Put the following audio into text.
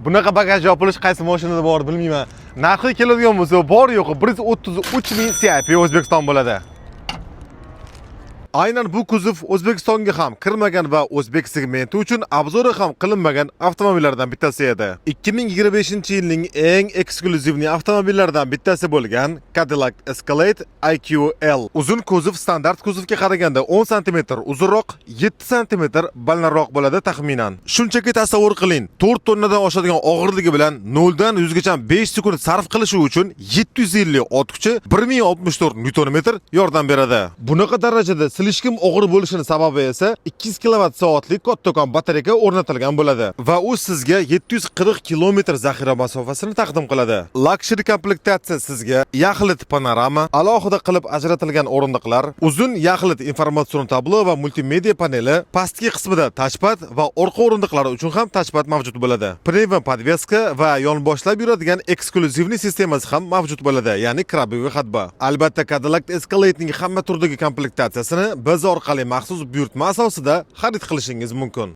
Bunaqa bagaj yopilish qaysi mashinada bor bilmayman. Narxi keladigan bo'lsa, bor yo'q 133 ming CIP O'zbekiston bo'ladi. Aynan bu kuzov O'zbekistonga ham kirmagan va o'zbek segmenti uchun obzori ham qilinmagan avtomobillardan bittasi edi. 2025-yilning eng eksklyuzivni avtomobillaridan bittasi bo'lgan Cadillac Escalade IQL. Uzun kuzov standart kuzovga qaraganda 10 cm uzunroq, 7 cm balandroq bo'ladi taxminan. Shunchaki tasavvur qiling, 4 tonnadan oshadigan og'irligi bilan 0 dan 100 gacha 5 sekund sarf qilishi uchun 750 ot kuchi 1064 Nm yordam beradi. Bunaqa darajada silishkim og'ir bo'lishining sababi esa 200 kWh kattakon batareyka o'rnatilgan bo'ladi va u sizga 740 km zaxira masofasini taqdim qiladi. Luxury komplektatsiya sizga yaxlit panorama, alohida qilib ajratilgan o'rindiqlar, uzun yaxlit informatsion tablo va multimedia paneli, pastki qismida touchpad va orqa o'rindiqlari uchun ham touchpad mavjud bo'ladi. Premium podveska va yonboshlab yuradigan eksklyuzivni sistemasi ham mavjud bo'ladi, ya'ni krabiga xatba. Albatta Cadillac Escalade'ning hamma turdagi komplektatsiyasini biz orqali maxsus buyurtma asosida xarid qilishingiz mumkin.